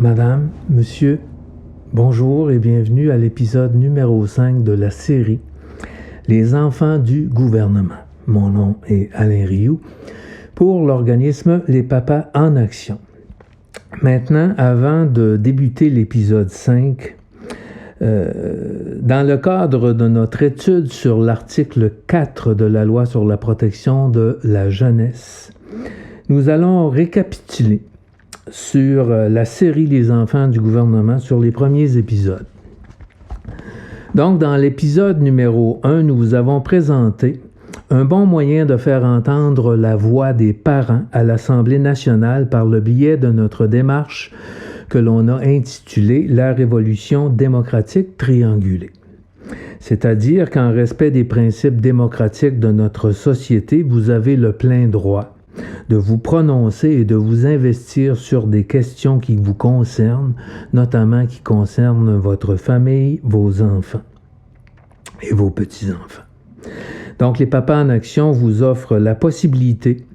Madame, Monsieur, bonjour et bienvenue à l'épisode numéro 5 de la série Les enfants du gouvernement. Mon nom est Alain Rioux pour l'organisme Les Papas en Action. Maintenant, avant de débuter l'épisode 5, dans le cadre de notre étude sur l'article 4 de la loi sur la protection de la jeunesse, nous allons récapituler sur la série Les enfants du gouvernement sur les premiers épisodes. Donc, dans l'épisode numéro 1, nous vous avons présenté un bon moyen de faire entendre la voix des parents à l'Assemblée nationale par le biais de notre démarche que l'on a intitulée « La révolution démocratique triangulée ». C'est-à-dire qu'en respect des principes démocratiques de notre société, vous avez le plein droit de vous prononcer et de vous investir sur des questions qui vous concernent, notamment qui concernent votre famille, vos enfants et vos petits-enfants. Donc, les Papas en Action vous offrent la possibilité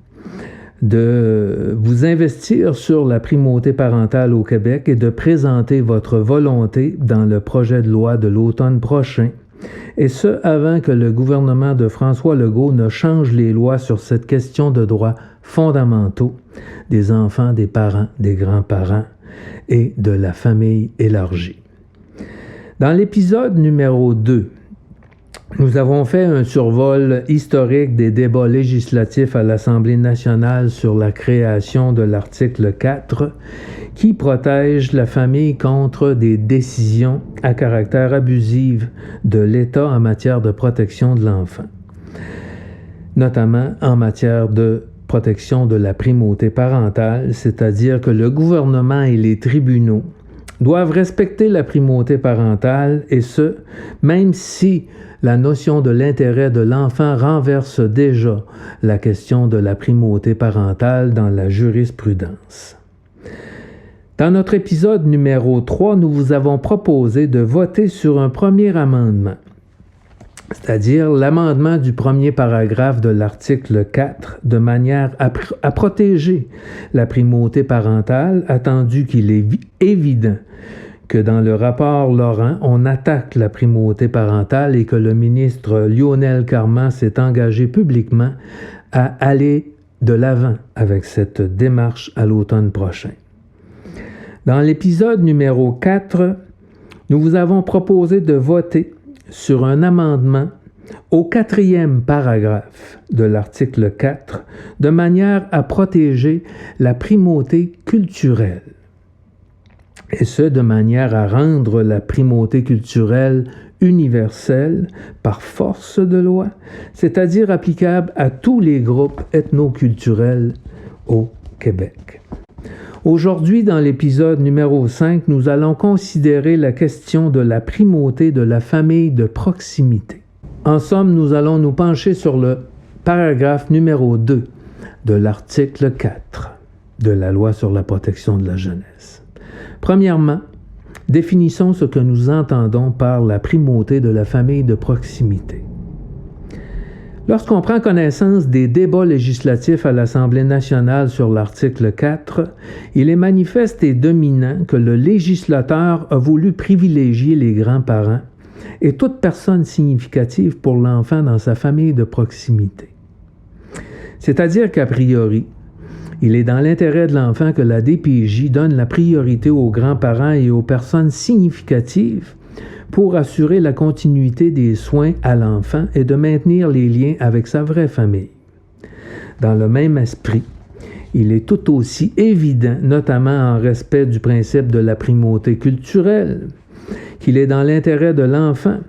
de vous investir sur la primauté parentale au Québec et de présenter votre volonté dans le projet de loi de l'automne prochain, et ce, avant que le gouvernement de François Legault ne change les lois sur cette question de droits fondamentaux des enfants, des parents, des grands-parents et de la famille élargie. Dans l'épisode numéro 2, nous avons fait un survol historique des débats législatifs à l'Assemblée nationale sur la création de l'article 4 qui protège la famille contre des décisions à caractère abusif de l'État en matière de protection de l'enfant, notamment en matière de protection de la primauté parentale, c'est-à-dire que le gouvernement et les tribunaux doivent respecter la primauté parentale, et ce, même si la notion de l'intérêt de l'enfant renverse déjà la question de la primauté parentale dans la jurisprudence. Dans notre épisode numéro 3, nous vous avons proposé de voter sur un premier amendement, c'est-à-dire l'amendement du premier paragraphe de l'article 4, de manière à protéger la primauté parentale, attendu qu'il est évident que dans le rapport Laurent, on attaque la primauté parentale et que le ministre Lionel Carman s'est engagé publiquement à aller de l'avant avec cette démarche à l'automne prochain. Dans l'épisode numéro 4, nous vous avons proposé de voter sur un amendement au 4e paragraphe de l'article 4, de manière à protéger la primauté culturelle. Et ce, de manière à rendre la primauté culturelle universelle par force de loi, c'est-à-dire applicable à tous les groupes ethnoculturels au Québec. Aujourd'hui, dans l'épisode numéro 5, nous allons considérer la question de la primauté de la famille de proximité. En somme, nous allons nous pencher sur le paragraphe numéro 2 de l'article 4 de la loi sur la protection de la jeunesse. Premièrement, définissons ce que nous entendons par la primauté de la famille de proximité. Lorsqu'on prend connaissance des débats législatifs à l'Assemblée nationale sur l'article 4, il est manifeste et dominant que le législateur a voulu privilégier les grands-parents et toute personne significative pour l'enfant dans sa famille de proximité. C'est-à-dire qu'a priori, il est dans l'intérêt de l'enfant que la DPJ donne la priorité aux grands-parents et aux personnes significatives pour assurer la continuité des soins à l'enfant et de maintenir les liens avec sa vraie famille. Dans le même esprit, il est tout aussi évident, notamment en respect du principe de la primauté culturelle, qu'il est dans l'intérêt de l'enfant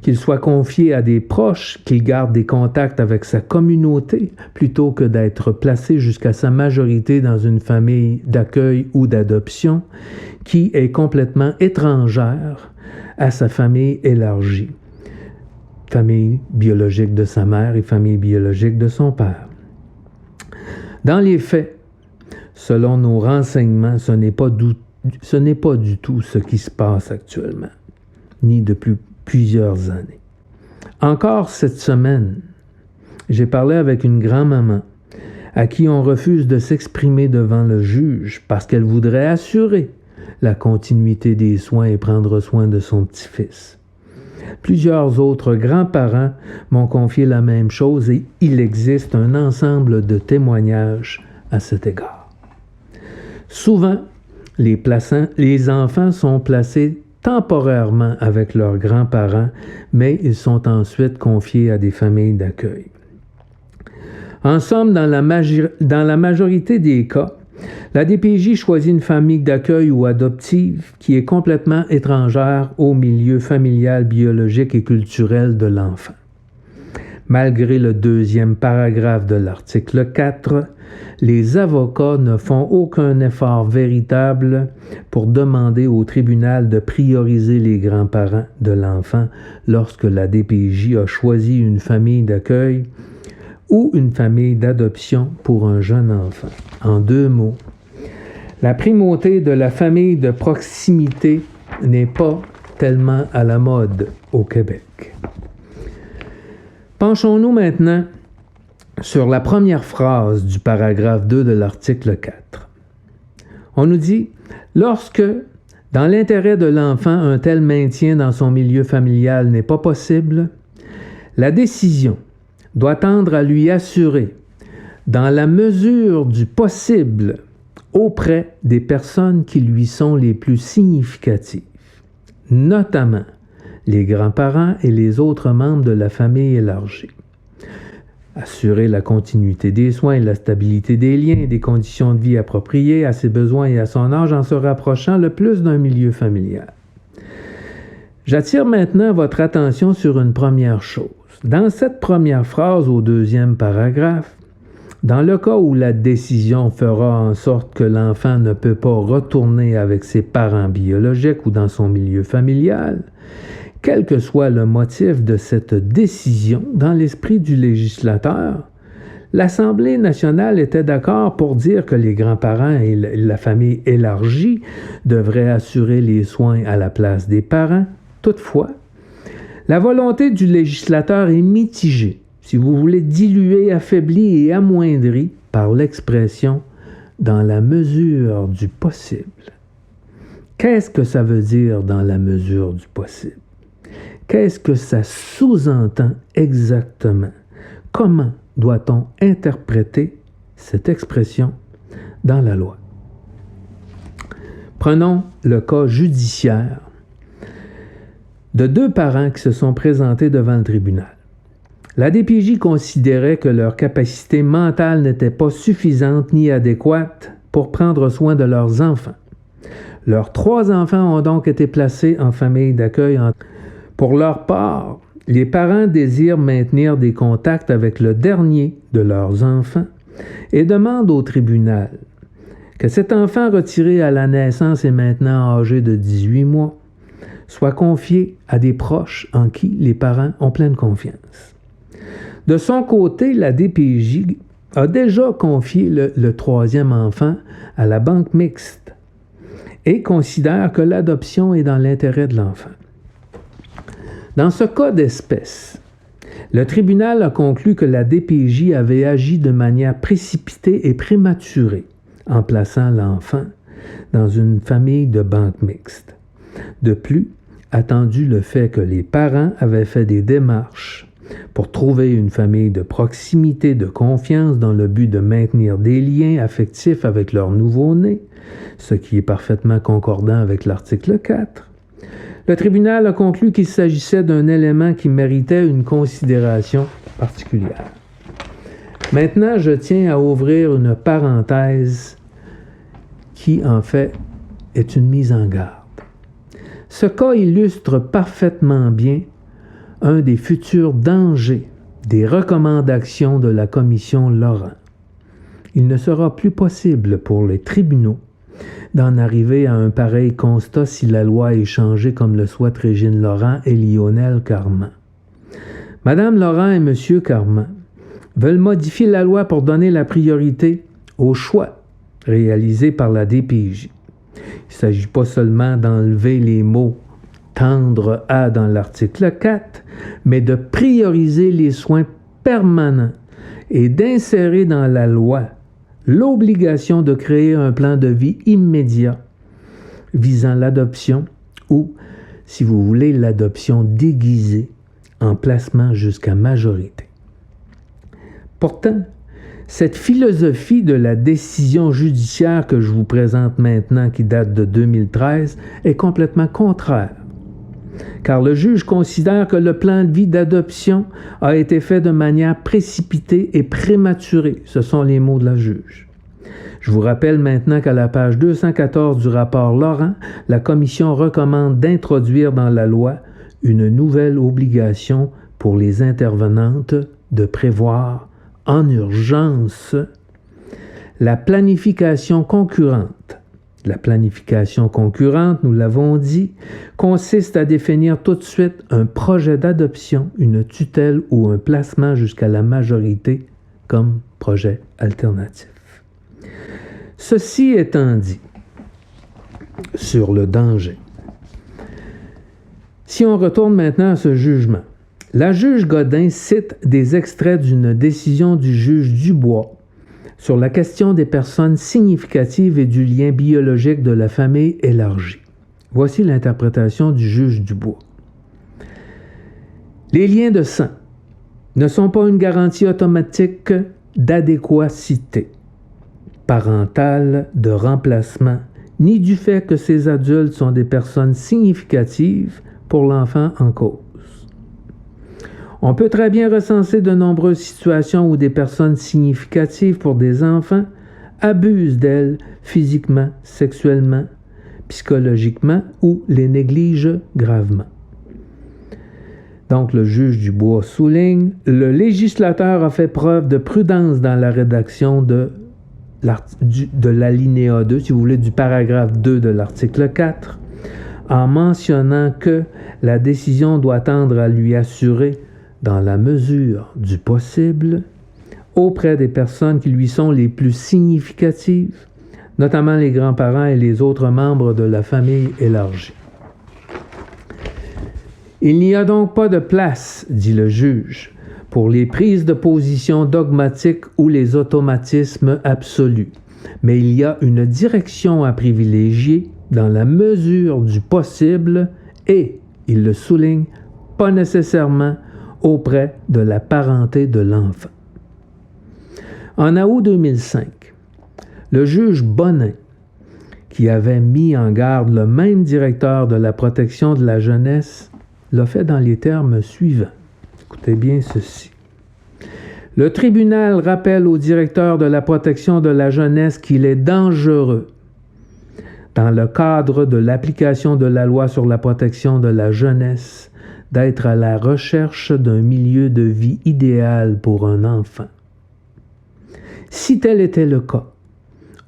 qu'il soit confié à des proches, qu'il garde des contacts avec sa communauté, plutôt que d'être placé jusqu'à sa majorité dans une famille d'accueil ou d'adoption qui est complètement étrangère à sa famille élargie, famille biologique de sa mère et famille biologique de son père. Dans les faits, selon nos renseignements, ce n'est pas du tout ce qui se passe actuellement, ni depuis plusieurs années. Encore cette semaine, j'ai parlé avec une grand-maman à qui on refuse de s'exprimer devant le juge parce qu'elle voudrait assurer la continuité des soins et prendre soin de son petit-fils. Plusieurs autres grands-parents m'ont confié la même chose et il existe un ensemble de témoignages à cet égard. Souvent, les enfants sont placés temporairement avec leurs grands-parents, mais ils sont ensuite confiés à des familles d'accueil. En somme, dans la majorité des cas, la DPJ choisit une famille d'accueil ou adoptive qui est complètement étrangère au milieu familial, biologique et culturel de l'enfant. Malgré le deuxième paragraphe de l'article 4, les avocats ne font aucun effort véritable pour demander au tribunal de prioriser les grands-parents de l'enfant lorsque la DPJ a choisi une famille d'accueil ou une famille d'adoption pour un jeune enfant. En deux mots, la primauté de la famille de proximité n'est pas tellement à la mode au Québec. Penchons-nous maintenant sur la première phrase du paragraphe 2 de l'article 4. On nous dit « Lorsque, dans l'intérêt de l'enfant, un tel maintien dans son milieu familial n'est pas possible, la décision doit tendre à lui assurer, dans la mesure du possible, auprès des personnes qui lui sont les plus significatives, notamment les grands-parents et les autres membres de la famille élargie. Assurer la continuité des soins et la stabilité des liens et des conditions de vie appropriées à ses besoins et à son âge en se rapprochant le plus d'un milieu familial. » J'attire maintenant votre attention sur une première chose. Dans cette première phrase au deuxième paragraphe, dans le cas où la décision fera en sorte que l'enfant ne peut pas retourner avec ses parents biologiques ou dans son milieu familial, quel que soit le motif de cette décision, dans l'esprit du législateur, l'Assemblée nationale était d'accord pour dire que les grands-parents et la famille élargie devraient assurer les soins à la place des parents. Toutefois, la volonté du législateur est mitigée, si vous voulez, diluée, affaiblie et amoindrie par l'expression « dans la mesure du possible ». Qu'est-ce que ça veut dire « dans la mesure du possible » ? Qu'est-ce que ça sous-entend exactement? Comment doit-on interpréter cette expression dans la loi? Prenons le cas judiciaire de deux parents qui se sont présentés devant le tribunal. La DPJ considérait que leur capacité mentale n'était pas suffisante ni adéquate pour prendre soin de leurs enfants. Leurs 3 enfants ont donc été placés en famille d'accueil. Pour leur part, les parents désirent maintenir des contacts avec le dernier de leurs enfants et demandent au tribunal que cet enfant retiré à la naissance et maintenant âgé de 18 mois soit confié à des proches en qui les parents ont pleine confiance. De son côté, la DPJ a déjà confié le 3e enfant à la banque mixte et considère que l'adoption est dans l'intérêt de l'enfant. Dans ce cas d'espèce, le tribunal a conclu que la DPJ avait agi de manière précipitée et prématurée en plaçant l'enfant dans une famille de banque mixte. De plus, attendu le fait que les parents avaient fait des démarches pour trouver une famille de proximité, de confiance dans le but de maintenir des liens affectifs avec leur nouveau-né, ce qui est parfaitement concordant avec l'article 4. Le tribunal a conclu qu'il s'agissait d'un élément qui méritait une considération particulière. Maintenant, je tiens à ouvrir une parenthèse qui, en fait, est une mise en garde. Ce cas illustre parfaitement bien un des futurs dangers des recommandations de la commission Laurent. Il ne sera plus possible pour les tribunaux d'en arriver à un pareil constat si la loi est changée comme le souhaitent Régine Laurent et Lionel Carman. Madame Laurent et Monsieur Carman veulent modifier la loi pour donner la priorité aux choix réalisés par la DPJ. Il ne s'agit pas seulement d'enlever les mots « tendre à » dans l'article 4, mais de prioriser les soins permanents et d'insérer dans la loi l'obligation de créer un plan de vie immédiat visant l'adoption ou, si vous voulez, l'adoption déguisée en placement jusqu'à majorité. Pourtant, cette philosophie de la décision judiciaire que je vous présente maintenant, qui date de 2013, est complètement contraire. Car le juge considère que le plan de vie d'adoption a été fait de manière précipitée et prématurée. Ce sont les mots de la juge. Je vous rappelle maintenant qu'à la page 214 du rapport Laurent, la Commission recommande d'introduire dans la loi une nouvelle obligation pour les intervenantes de prévoir en urgence la planification concurrente. La planification concurrente, nous l'avons dit, consiste à définir tout de suite un projet d'adoption, une tutelle ou un placement jusqu'à la majorité comme projet alternatif. Ceci étant dit, sur le danger. Si on retourne maintenant à ce jugement, la juge Godin cite des extraits d'une décision du juge Dubois sur la question des personnes significatives et du lien biologique de la famille élargie. Voici l'interprétation du juge Dubois. Les liens de sang ne sont pas une garantie automatique d'adéquacité parentale, de remplacement, ni du fait que ces adultes sont des personnes significatives pour l'enfant en cause. On peut très bien recenser de nombreuses situations où des personnes significatives pour des enfants abusent d'elles physiquement, sexuellement, psychologiquement ou les négligent gravement. Donc, le juge Dubois souligne, le législateur a fait preuve de prudence dans la rédaction de l'alinéa 2, si vous voulez, du paragraphe 2 de l'article 4, en mentionnant que la décision doit tendre à lui assurer, dans la mesure du possible, auprès des personnes qui lui sont les plus significatives, notamment les grands-parents et les autres membres de la famille élargie. Il n'y a donc pas de place, dit le juge, pour les prises de position dogmatiques ou les automatismes absolus, mais il y a une direction à privilégier dans la mesure du possible et, il le souligne, pas nécessairement auprès de la parenté de l'enfant. En août 2005, le juge Bonin, qui avait mis en garde le même directeur de la protection de la jeunesse, l'a fait dans les termes suivants. Écoutez bien ceci. Le tribunal rappelle au directeur de la protection de la jeunesse qu'il est dangereux, dans le cadre de l'application de la loi sur la protection de la jeunesse, d'être à la recherche d'un milieu de vie idéal pour un enfant. Si tel était le cas,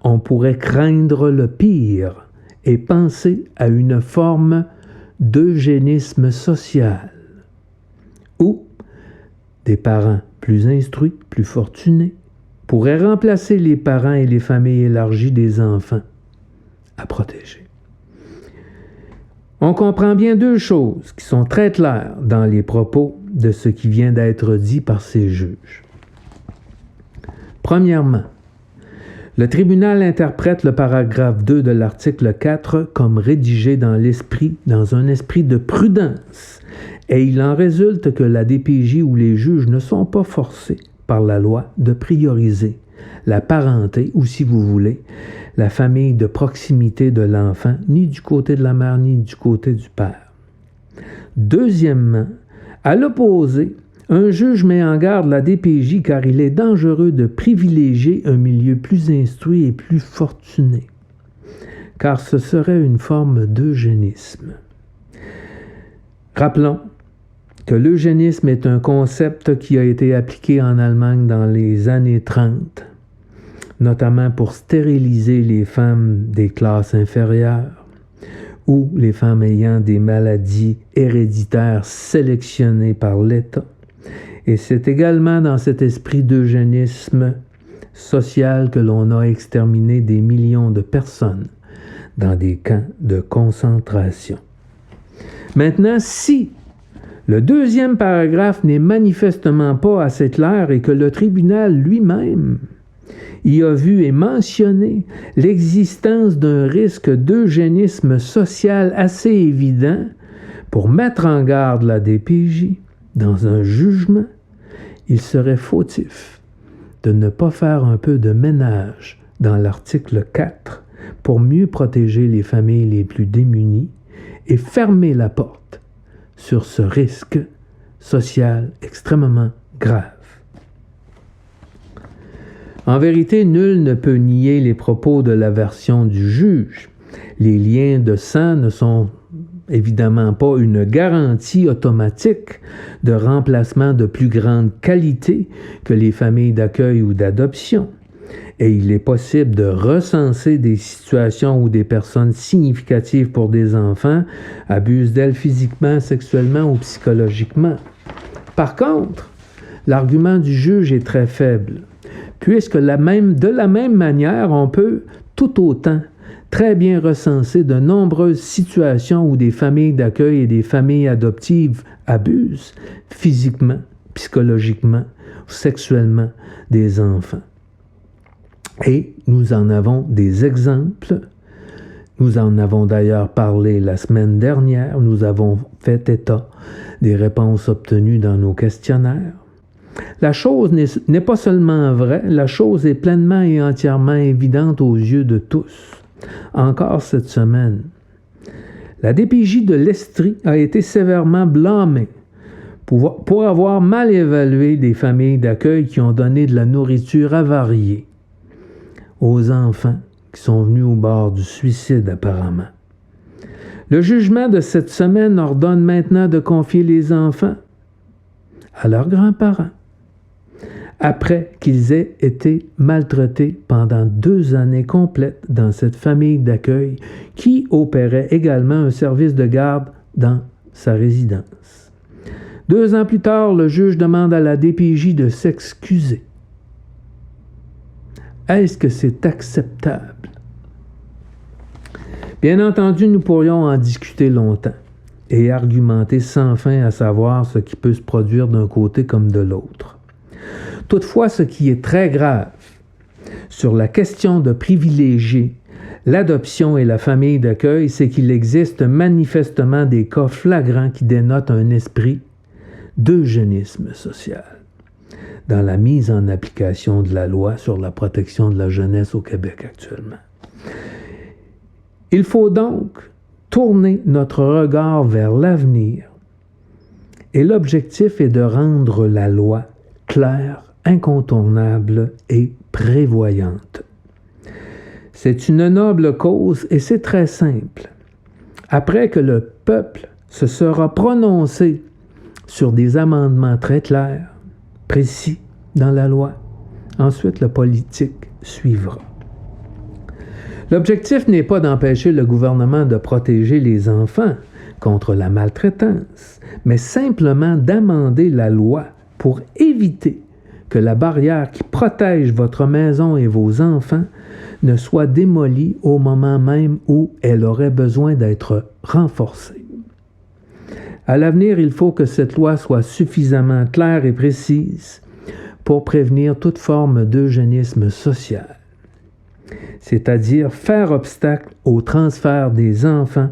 on pourrait craindre le pire et penser à une forme d'eugénisme social, où des parents plus instruits, plus fortunés, pourraient remplacer les parents et les familles élargies des enfants à protéger. On comprend bien deux choses qui sont très claires dans les propos de ce qui vient d'être dit par ces juges. Premièrement, le tribunal interprète le paragraphe 2 de l'article 4 comme rédigé dans un esprit de prudence, et il en résulte que la DPJ ou les juges ne sont pas forcés par la loi de prioriser la parenté, ou si vous voulez, la famille de proximité de l'enfant, ni du côté de la mère, ni du côté du père. Deuxièmement, à l'opposé, un juge met en garde la DPJ car il est dangereux de privilégier un milieu plus instruit et plus fortuné, car ce serait une forme d'eugénisme. Rappelons que l'eugénisme est un concept qui a été appliqué en Allemagne dans les années 30, notamment pour stériliser les femmes des classes inférieures ou les femmes ayant des maladies héréditaires sélectionnées par l'État. Et c'est également dans cet esprit d'eugénisme social que l'on a exterminé des millions de personnes dans des camps de concentration. Maintenant, si le deuxième paragraphe n'est manifestement pas assez clair et que le tribunal lui-même y a vu et mentionné l'existence d'un risque d'eugénisme social assez évident pour mettre en garde la DPJ dans un jugement, il serait fautif de ne pas faire un peu de ménage dans l'article 4 pour mieux protéger les familles les plus démunies et fermer la porte sur ce risque social extrêmement grave. En vérité, nul ne peut nier les propos de la version du juge. Les liens de sang ne sont évidemment pas une garantie automatique de remplacement de plus grande qualité que les familles d'accueil ou d'adoption. Et il est possible de recenser des situations où des personnes significatives pour des enfants abusent d'elles physiquement, sexuellement ou psychologiquement. Par contre, l'argument du juge est très faible, puisque de la même manière, on peut tout autant très bien recenser de nombreuses situations où des familles d'accueil et des familles adoptives abusent physiquement, psychologiquement, sexuellement des enfants. Et nous en avons des exemples. Nous en avons d'ailleurs parlé la semaine dernière. Nous avons fait état des réponses obtenues dans nos questionnaires. La chose n'est pas seulement vraie, la chose est pleinement et entièrement évidente aux yeux de tous. Encore cette semaine, la DPJ de l'Estrie a été sévèrement blâmée pour avoir mal évalué des familles d'accueil qui ont donné de la nourriture avariée aux enfants qui sont venus au bord du suicide apparemment. Le jugement de cette semaine ordonne maintenant de confier les enfants à leurs grands-parents après qu'ils aient été maltraités pendant 2 années complètes dans cette famille d'accueil qui opérait également un service de garde dans sa résidence. 2 ans plus tard, le juge demande à la DPJ de s'excuser. Est-ce que c'est acceptable? Bien entendu, nous pourrions en discuter longtemps et argumenter sans fin à savoir ce qui peut se produire d'un côté comme de l'autre. Toutefois, ce qui est très grave sur la question de privilégier l'adoption et la famille d'accueil, c'est qu'il existe manifestement des cas flagrants qui dénotent un esprit d'eugénisme social dans la mise en application de la loi sur la protection de la jeunesse au Québec actuellement. Il faut donc tourner notre regard vers l'avenir et l'objectif est de rendre la loi claire, incontournable et prévoyante. C'est une noble cause et c'est très simple. Après que le peuple se sera prononcé sur des amendements très clairs, précis dans la loi, ensuite le politique suivra. L'objectif n'est pas d'empêcher le gouvernement de protéger les enfants contre la maltraitance, mais simplement d'amender la loi pour éviter que la barrière qui protège votre maison et vos enfants ne soit démolie au moment même où elle aurait besoin d'être renforcée. À l'avenir, il faut que cette loi soit suffisamment claire et précise pour prévenir toute forme d'eugénisme social, c'est-à-dire faire obstacle au transfert des enfants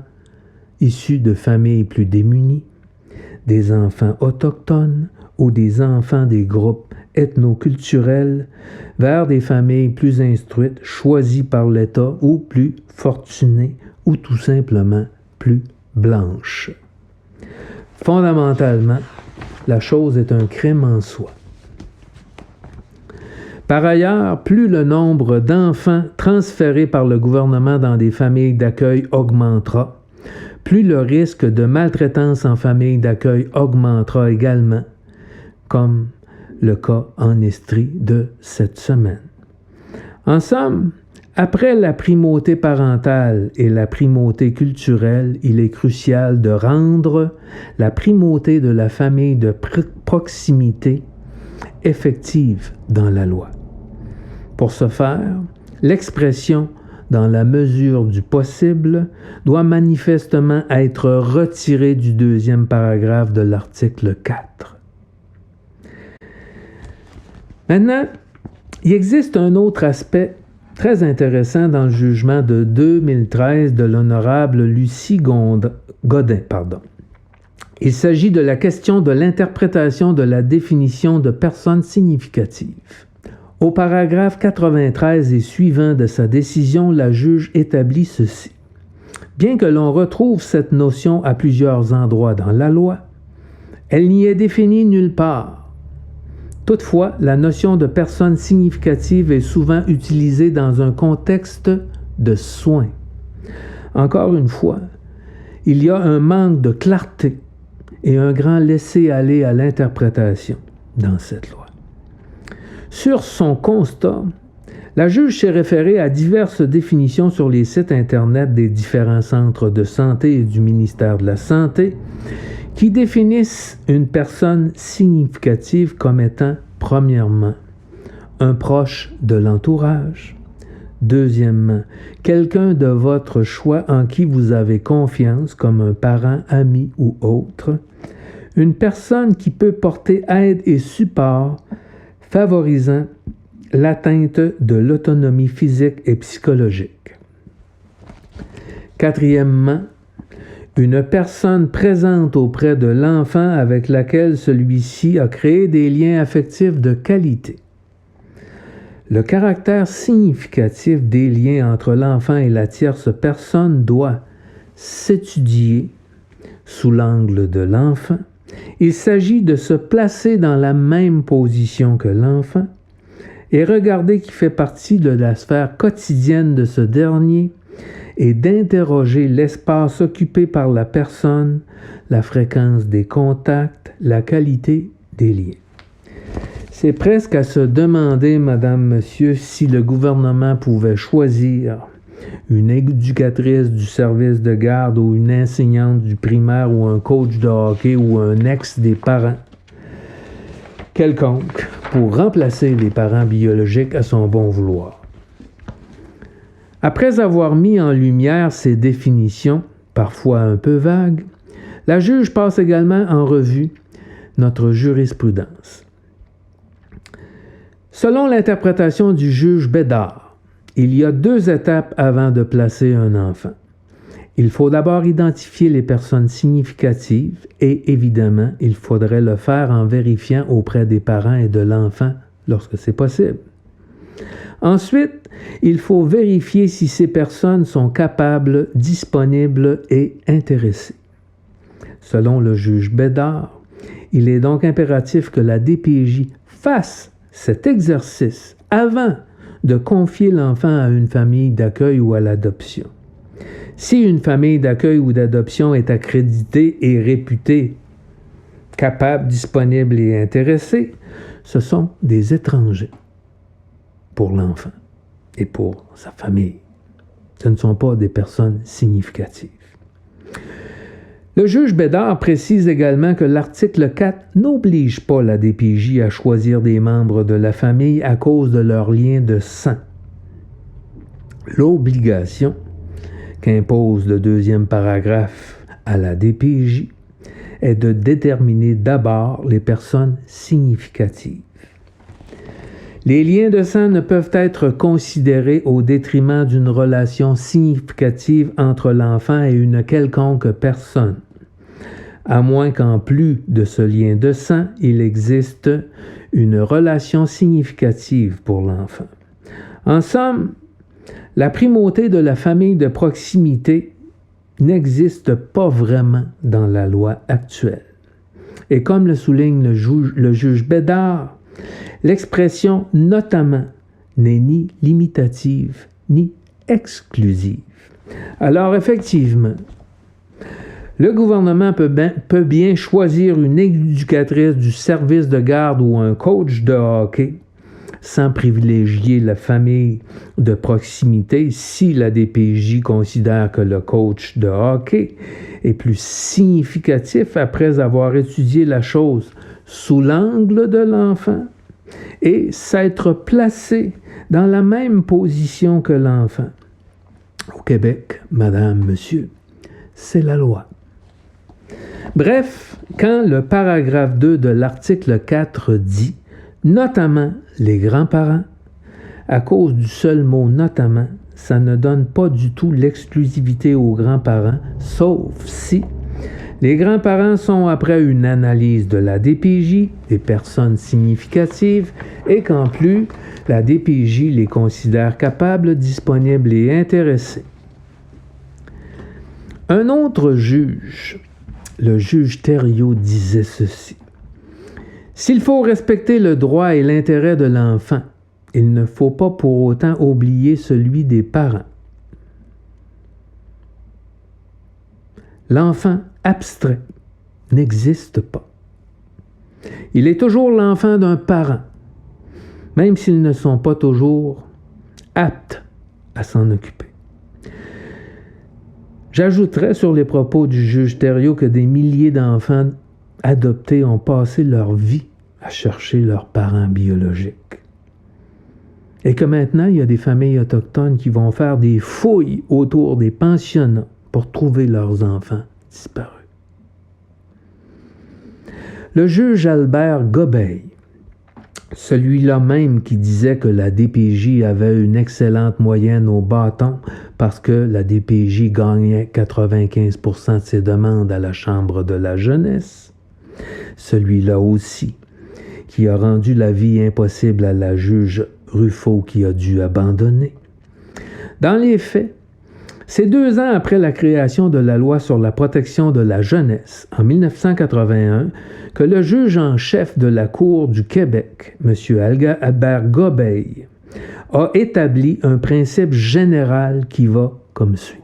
issus de familles plus démunies, des enfants autochtones ou des enfants des groupes ethnoculturels vers des familles plus instruites, choisies par l'État ou plus fortunées ou tout simplement plus blanches. Fondamentalement, la chose est un crime en soi. Par ailleurs, plus le nombre d'enfants transférés par le gouvernement dans des familles d'accueil augmentera, plus le risque de maltraitance en famille d'accueil augmentera également, comme le cas en Estrie de cette semaine. En somme, après la primauté parentale et la primauté culturelle, il est crucial de rendre la primauté de la famille de proximité effective dans la loi. Pour ce faire, l'expression « dans la mesure du possible » doit manifestement être retirée du 2e paragraphe de l'article 4. Maintenant, Il existe un autre aspect très intéressant dans le jugement de 2013 de l'honorable Lucie Godin. Il s'agit de la question de l'interprétation de la définition de personne significative. Au paragraphe 93 et suivant de sa décision, la juge établit ceci. Bien que l'on retrouve cette notion à plusieurs endroits dans la loi, elle n'y est définie nulle part. Toutefois, la notion de personne significative est souvent utilisée dans un contexte de soins. Encore une fois, il y a un manque de clarté et un grand laisser-aller à l'interprétation dans cette loi. Sur son constat, la juge s'est référée à diverses définitions sur les sites Internet des différents centres de santé et du ministère de la Santé qui définissent une personne significative comme étant, premièrement, un proche de l'entourage, deuxièmement, quelqu'un de votre choix en qui vous avez confiance comme un parent, ami ou autre, une personne qui peut porter aide et support favorisant l'atteinte de l'autonomie physique et psychologique. Quatrièmement, une personne présente auprès de l'enfant avec laquelle celui-ci a créé des liens affectifs de qualité. Le caractère significatif des liens entre l'enfant et la tierce personne doit s'étudier sous l'angle de l'enfant. Il s'agit de se placer dans la même position que l'enfant et regarder qui fait partie de la sphère quotidienne de ce dernier et d'interroger l'espace occupé par la personne, la fréquence des contacts, la qualité des liens. C'est presque à se demander, Madame, Monsieur, si le gouvernement pouvait choisir une éducatrice du service de garde ou une enseignante du primaire ou un coach de hockey ou un ex des parents quelconque pour remplacer les parents biologiques à son bon vouloir. Après avoir mis en lumière ces définitions, parfois un peu vagues, la juge passe également en revue notre jurisprudence. Selon l'interprétation du juge Bédard, il y a 2 étapes avant de placer un enfant. Il faut d'abord identifier les personnes significatives et, évidemment, il faudrait le faire en vérifiant auprès des parents et de l'enfant lorsque c'est possible. Ensuite, il faut vérifier si ces personnes sont capables, disponibles et intéressées. Selon le juge Bédard, il est donc impératif que la DPJ fasse cet exercice avant de confier l'enfant à une famille d'accueil ou à l'adoption. Si une famille d'accueil ou d'adoption est accréditée et réputée capable, disponible et intéressée, ce sont des étrangers pour l'enfant et pour sa famille. Ce ne sont pas des personnes significatives. Le juge Bédard précise également que l'article 4 n'oblige pas la DPJ à choisir des membres de la famille à cause de leur lien de sang. L'obligation qu'impose le 2e paragraphe à la DPJ est de déterminer d'abord les personnes significatives. Les liens de sang ne peuvent être considérés au détriment d'une relation significative entre l'enfant et une quelconque personne, à moins qu'en plus de ce lien de sang, il existe une relation significative pour l'enfant. En somme, la primauté de la famille de proximité n'existe pas vraiment dans la loi actuelle. Et comme le souligne le juge Bédard, l'expression « notamment » n'est ni limitative ni exclusive. Alors effectivement, le gouvernement peut bien choisir une éducatrice du service de garde ou un coach de hockey sans privilégier la famille de proximité si la DPJ considère que le coach de hockey est plus significatif après avoir étudié la chose sous l'angle de l'enfant et s'être placé dans la même position que l'enfant. Au Québec, madame, monsieur, c'est la loi. Bref, quand le paragraphe 2 de l'article 4 dit « notamment les grands-parents », à cause du seul mot « notamment », ça ne donne pas du tout l'exclusivité aux grands-parents, sauf si les grands-parents sont, après une analyse de la DPJ, des personnes significatives et qu'en plus, la DPJ les considère capables, disponibles et intéressés. Un autre juge, le juge Thériault, disait ceci. « S'il faut respecter le droit et l'intérêt de l'enfant, il ne faut pas pour autant oublier celui des parents. L'enfant abstrait n'existe pas. Il est toujours l'enfant d'un parent, même s'ils ne sont pas toujours aptes à s'en occuper. » J'ajouterais sur les propos du juge Thériault que des milliers d'enfants adoptés ont passé leur vie à chercher leurs parents biologiques. Et que maintenant, il y a des familles autochtones qui vont faire des fouilles autour des pensionnats pour trouver leurs enfants disparus. Le juge Albert Gobeil, celui-là même qui disait que la DPJ avait une excellente moyenne au bâton parce que la DPJ gagnait 95% de ses demandes à la Chambre de la jeunesse, celui-là aussi qui a rendu la vie impossible à la juge Ruffo qui a dû abandonner. Dans les faits, c'est 2 ans après la création de la loi sur la protection de la jeunesse, en 1981, que le juge en chef de la Cour du Québec, M. Albert Gobeil, a établi un principe général qui va comme suit.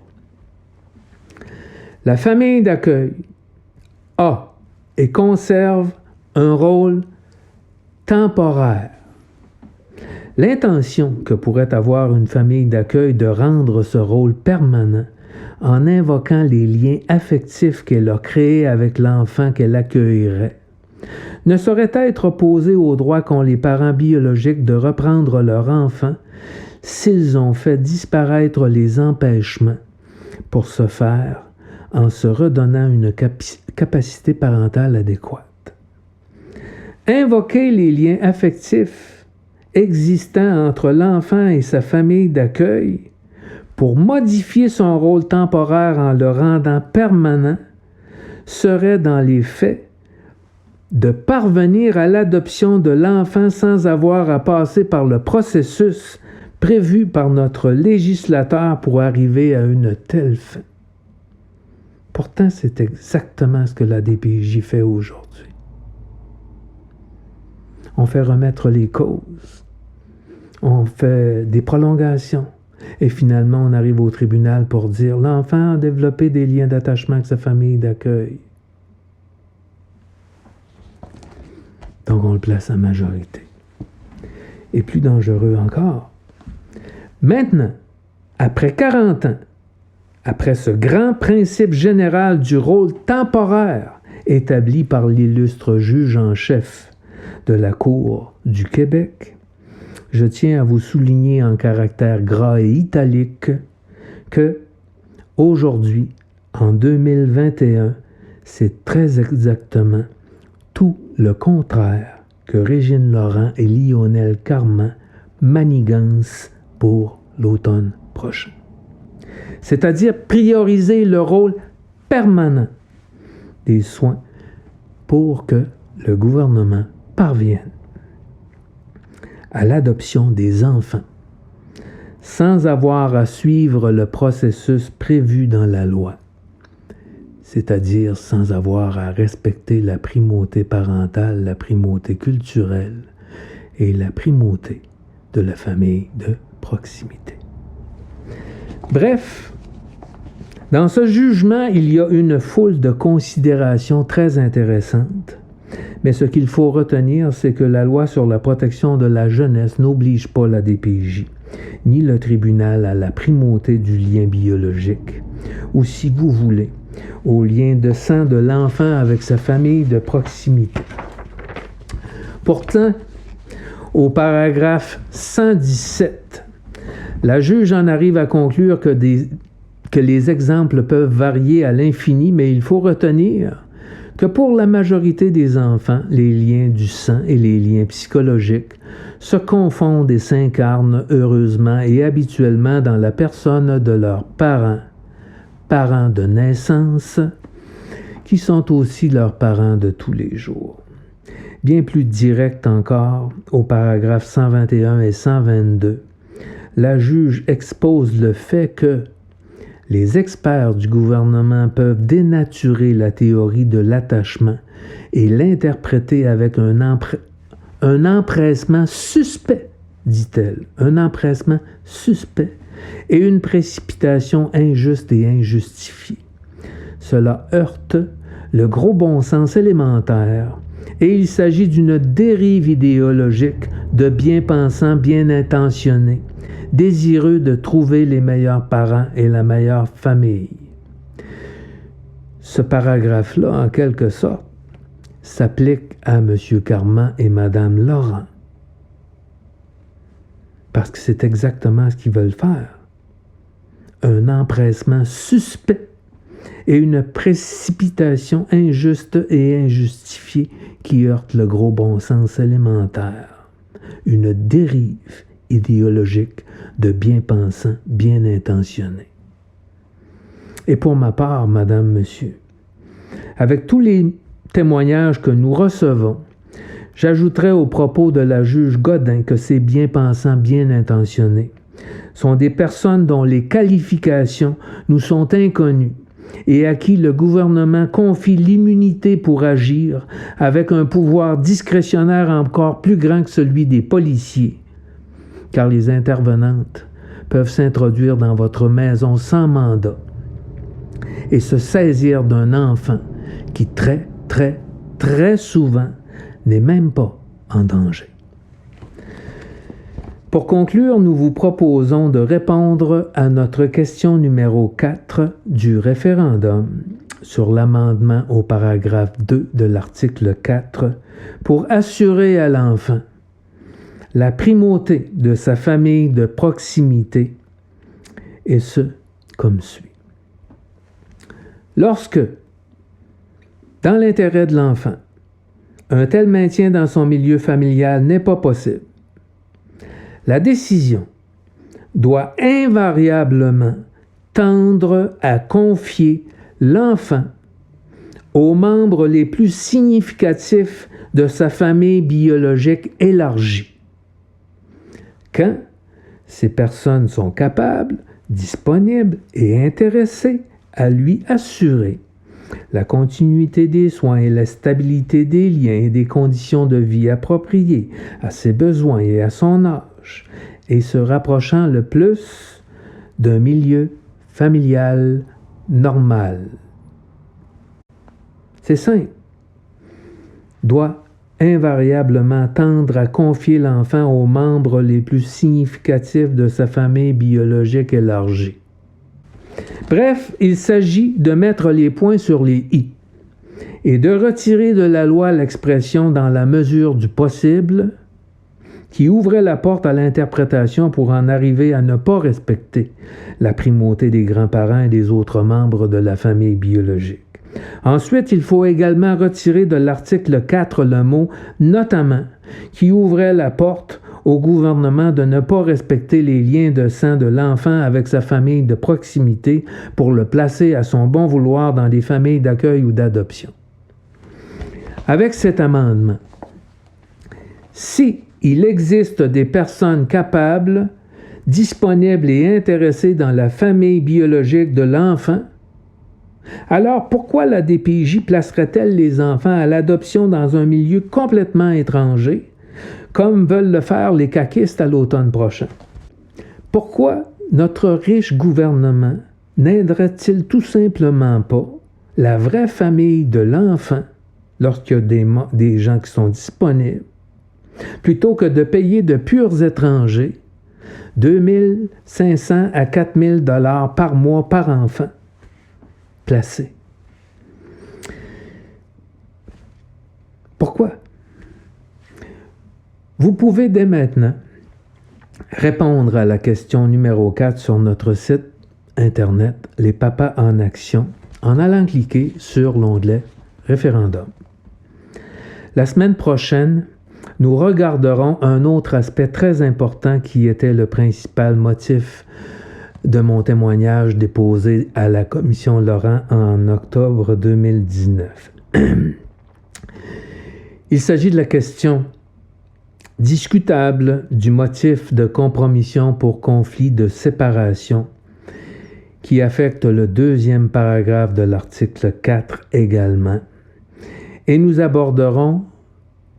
La famille d'accueil a et conserve un rôle temporaire. L'intention que pourrait avoir une famille d'accueil de rendre ce rôle permanent en invoquant les liens affectifs qu'elle a créés avec l'enfant qu'elle accueillerait ne saurait être opposée au droit qu'ont les parents biologiques de reprendre leur enfant s'ils ont fait disparaître les empêchements pour ce faire en se redonnant une capacité parentale adéquate. Invoquer les liens affectifs existants entre l'enfant et sa famille d'accueil pour modifier son rôle temporaire en le rendant permanent serait dans les faits de parvenir à l'adoption de l'enfant sans avoir à passer par le processus prévu par notre législateur pour arriver à une telle fin. Pourtant, c'est exactement ce que la DPJ fait aujourd'hui. On fait remettre les causes, on fait des prolongations, et finalement, on arrive au tribunal pour dire « l'enfant a développé des liens d'attachement avec sa famille d'accueil ». Donc, on le place à majorité. Et plus dangereux encore, maintenant, après 40 ans, après ce grand principe général du rôle temporaire établi par l'illustre juge en chef de la Cour du Québec, je tiens à vous souligner en caractère gras et italique que, aujourd'hui, en 2021, c'est très exactement tout le contraire que Régine Laurent et Lionel Carman manigancent pour l'automne prochain. C'est-à-dire prioriser le rôle permanent des soins pour que le gouvernement parvienne à l'adoption des enfants sans avoir à suivre le processus prévu dans la loi, c'est-à-dire sans avoir à respecter la primauté parentale, la primauté culturelle et la primauté de la famille de proximité. Bref, dans ce jugement, il y a une foule de considérations très intéressantes, mais ce qu'il faut retenir, c'est que la loi sur la protection de la jeunesse n'oblige pas la DPJ, ni le tribunal à la primauté du lien biologique, ou si vous voulez, au lien de sang de l'enfant avec sa famille de proximité. Pourtant, au paragraphe 117, la juge en arrive à conclure que les exemples peuvent varier à l'infini, mais il faut retenir que pour la majorité des enfants, les liens du sang et les liens psychologiques se confondent et s'incarnent heureusement et habituellement dans la personne de leurs parents de naissance, qui sont aussi leurs parents de tous les jours. Bien plus direct encore, au paragraphe 121 et 122, la juge expose le fait que les experts du gouvernement peuvent dénaturer la théorie de l'attachement et l'interpréter avec un empressement suspect, dit-elle, un empressement suspect et une précipitation injuste et injustifiée. Cela heurte le gros bon sens élémentaire et il s'agit d'une dérive idéologique de bien-pensants bien intentionnés, désireux de trouver les meilleurs parents et la meilleure famille. Ce paragraphe-là, en quelque sorte, s'applique à M. Carman et Mme Laurent. Parce que c'est exactement ce qu'ils veulent faire. Un empressement suspect et une précipitation injuste et injustifiée qui heurte le gros bon sens élémentaire. Une dérive idéologique de bien-pensants, bien intentionnés. Et pour ma part, madame, monsieur, avec tous les témoignages que nous recevons, j'ajouterai au propos de la juge Godin que ces bien-pensants, bien intentionnés sont des personnes dont les qualifications nous sont inconnues et à qui le gouvernement confie l'immunité pour agir avec un pouvoir discrétionnaire encore plus grand que celui des policiers, car les intervenantes peuvent s'introduire dans votre maison sans mandat et se saisir d'un enfant qui très, très, très souvent n'est même pas en danger. Pour conclure, nous vous proposons de répondre à notre question numéro 4 du référendum sur l'amendement au paragraphe 2 de l'article 4 pour assurer à l'enfant la primauté de sa famille de proximité, et ce, comme suit. Lorsque, dans l'intérêt de l'enfant, un tel maintien dans son milieu familial n'est pas possible, la décision doit invariablement tendre à confier l'enfant aux membres les plus significatifs de sa famille biologique élargie, quand ces personnes sont capables, disponibles et intéressées à lui assurer la continuité des soins et la stabilité des liens et des conditions de vie appropriées à ses besoins et à son âge, et se rapprochant le plus d'un milieu familial normal. C'est simple. Doit invariablement tendre à confier l'enfant aux membres les plus significatifs de sa famille biologique élargie. Bref, il s'agit de mettre les points sur les i et de retirer de la loi l'expression « dans la mesure du possible » qui ouvrait la porte à l'interprétation pour en arriver à ne pas respecter la primauté des grands-parents et des autres membres de la famille biologique. Ensuite, il faut également retirer de l'article 4 le mot « notamment » qui ouvrait la porte au gouvernement de ne pas respecter les liens de sang de l'enfant avec sa famille de proximité pour le placer à son bon vouloir dans des familles d'accueil ou d'adoption. Avec cet amendement, si il existe des personnes capables, disponibles et intéressées dans la famille biologique de l'enfant, alors pourquoi la DPJ placerait-elle les enfants à l'adoption dans un milieu complètement étranger, comme veulent le faire les caquistes à l'automne prochain? Pourquoi notre riche gouvernement n'aiderait-il tout simplement pas la vraie famille de l'enfant lorsqu'il y a des gens qui sont disponibles, plutôt que de payer de purs étrangers 2 500 à 4 000 $ par mois par enfant placé? Pourquoi? Vous pouvez dès maintenant répondre à la question numéro 4 sur notre site internet Les Papas en Action en allant cliquer sur l'onglet référendum. La semaine prochaine, nous regarderons un autre aspect très important qui était le principal motif de mon témoignage déposé à la Commission Laurent en octobre 2019. Il s'agit de la question discutable du motif de compromission pour conflit de séparation qui affecte le 2e paragraphe de l'article 4 également. Et nous aborderons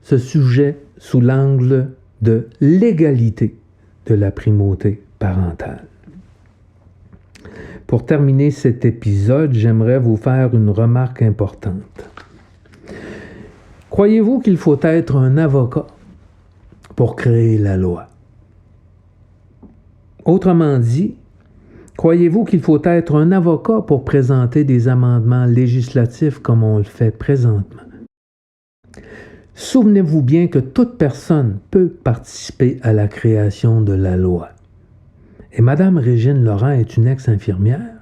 ce sujet sous l'angle de l'égalité de la primauté parentale. Pour terminer cet épisode, j'aimerais vous faire une remarque importante. Croyez-vous qu'il faut être un avocat pour créer la loi? Autrement dit, croyez-vous qu'il faut être un avocat pour présenter des amendements législatifs comme on le fait présentement? Souvenez-vous bien que toute personne peut participer à la création de la loi. Et Mme Régine Laurent est une ex-infirmière.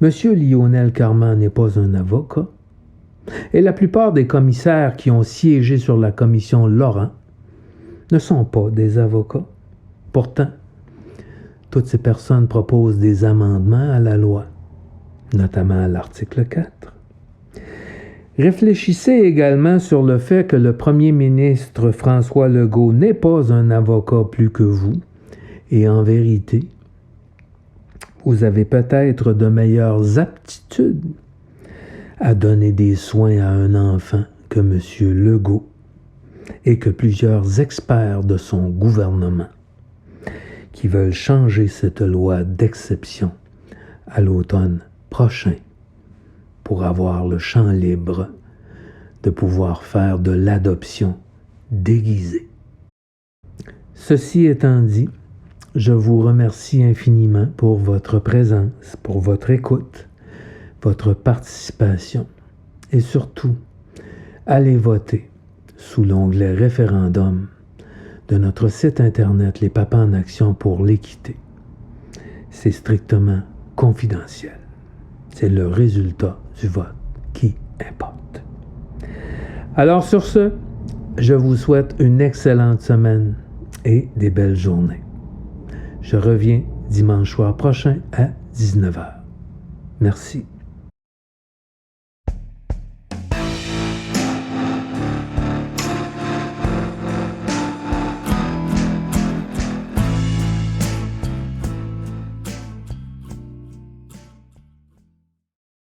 M. Lionel Carman n'est pas un avocat. Et la plupart des commissaires qui ont siégé sur la commission Laurent ne sont pas des avocats. Pourtant, toutes ces personnes proposent des amendements à la loi, notamment à l'article 4. Réfléchissez également sur le fait que le premier ministre François Legault n'est pas un avocat plus que vous, et en vérité, vous avez peut-être de meilleures aptitudes à donner des soins à un enfant que M. Legault et que plusieurs experts de son gouvernement qui veulent changer cette loi d'exception à l'automne prochain pour avoir le champ libre de pouvoir faire de l'adoption déguisée. Ceci étant dit, je vous remercie infiniment pour votre présence, pour votre écoute, votre participation et surtout, allez voter sous l'onglet référendum de notre site internet Les Papas en Action pour l'équité. C'est strictement confidentiel. C'est le résultat du vote qui importe. Alors sur ce, je vous souhaite une excellente semaine et des belles journées. Je reviens dimanche soir prochain à 19h. Merci.